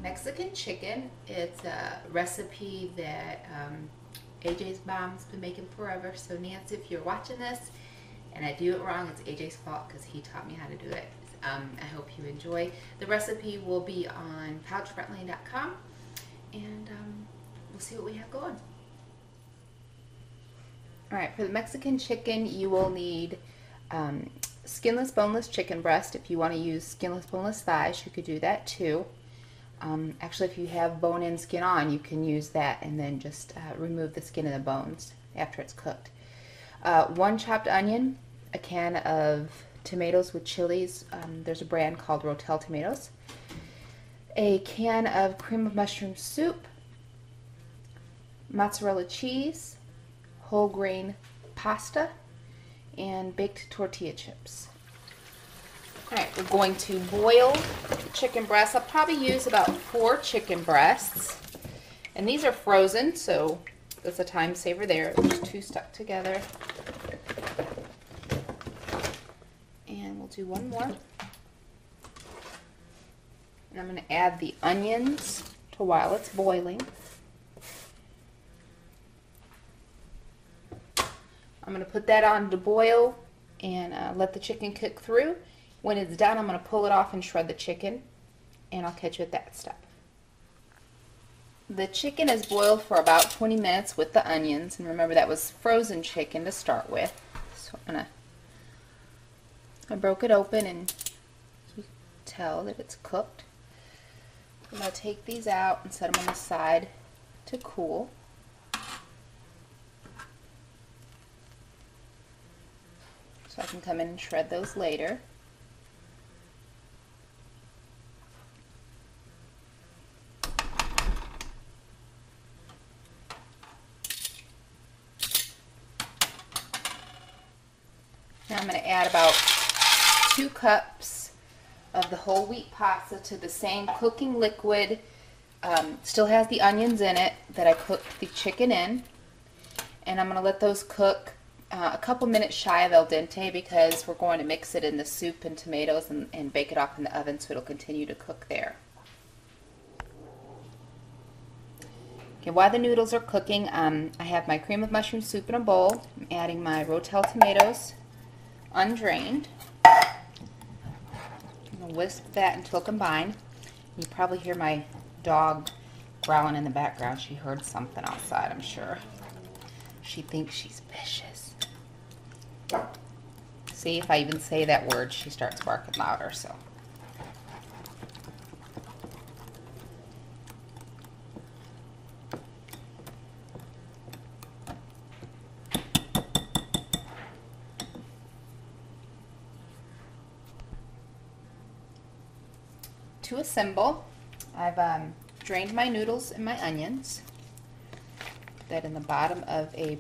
Mexican chicken. It's a recipe that AJ's mom's been making forever. So Nancy, if you're watching this and I do it wrong, it's AJ's fault because he taught me how to do it. I hope you enjoy. The recipe will be on pouchfrontline.com, and we'll see what we have going. Alright, for the Mexican chicken, you will need skinless, boneless chicken breast. If you want to use skinless, boneless thighs, you could do that too. Actually, if you have bone-in skin on, you can use that and then just remove the skin and the bones after it's cooked. 1 chopped onion, a can of tomatoes with chilies. There's a brand called Rotel tomatoes. A can of cream of mushroom soup, mozzarella cheese, whole grain pasta, and baked tortilla chips. Alright, we're going to boil the chicken breasts. I'll probably use about 4 chicken breasts. And these are frozen, so that's a time saver there. There's 2 stuck together. And we'll do 1 more. And I'm going to add the onions to while it's boiling. I'm going to put that on to boil and let the chicken cook through. When it's done, I'm going to pull it off and shred the chicken, and I'll catch you at that step. The chicken is boiled for about 20 minutes with the onions, and remember that was frozen chicken to start with. So I broke it open, and you can tell that it's cooked. I'm going to take these out and set them on the side to cool. So I can come in and shred those later. Now I'm going to add about 2 cups of the whole wheat pasta to the same cooking liquid. Still has the onions in it that I cooked the chicken in. And I'm going to let those cook a couple minutes shy of al dente because we're going to mix it in the soup and tomatoes and bake it off in the oven so it'll continue to cook there. Okay, while the noodles are cooking, I have my cream of mushroom soup in a bowl. I'm adding my Rotel tomatoes, undrained. I'm going to whisk that until combined. You probably hear my dog growling in the background. She heard something outside, I'm sure. She thinks she's vicious. See, if I even say that word, she starts barking louder, so. To assemble, I've drained my noodles and my onions. Put that in the bottom of a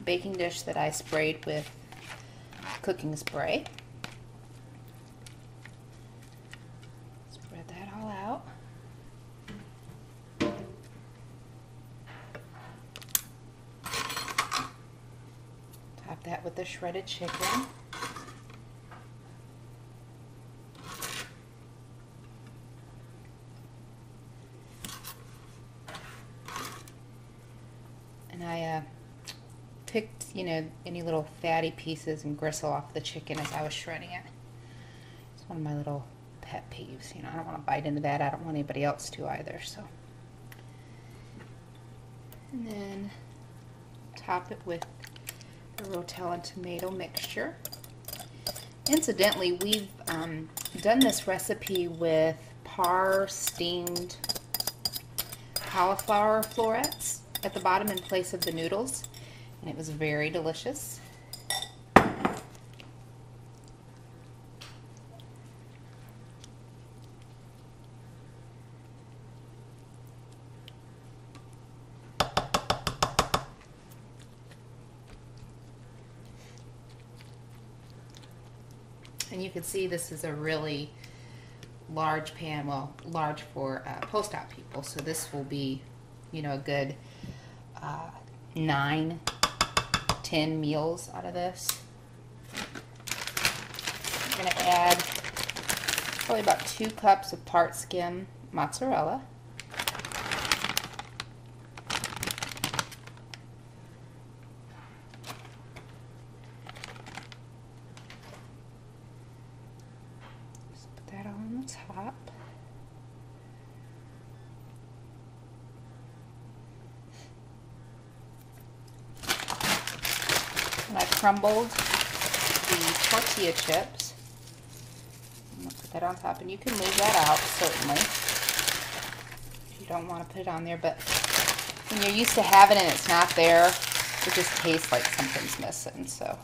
baking dish that I sprayed with cooking spray. Spread that all out. Top that with the shredded chicken. And I picked, any little fatty pieces and gristle off the chicken as I was shredding it. It's one of my little pet peeves. I don't want to bite into that. I don't want anybody else to either. So, and then top it with the Rotel and tomato mixture. Incidentally, we've done this recipe with steamed cauliflower florets at the bottom in place of the noodles, and it was very delicious. And you can see this is a really large pan, well, large for post-op people, so this will be, a good 9, 10 meals out of this. I'm going to add probably about 2 cups of part-skim mozzarella. Just put that on the top. And I crumbled the tortilla chips. I'm going to put that on top, and you can move that out, certainly, if you don't want to put it on there, but when you're used to having it and it's not there, it just tastes like something's missing, so.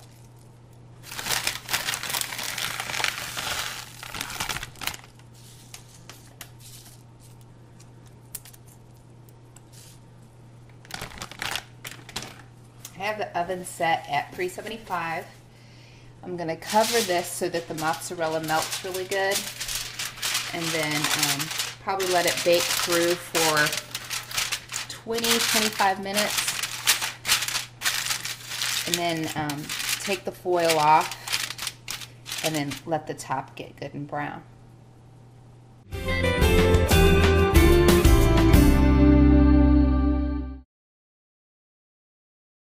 I have the oven set at 375. I'm going to cover this so that the mozzarella melts really good, and then probably let it bake through for 20-25 minutes, and then take the foil off and then let the top get good and brown.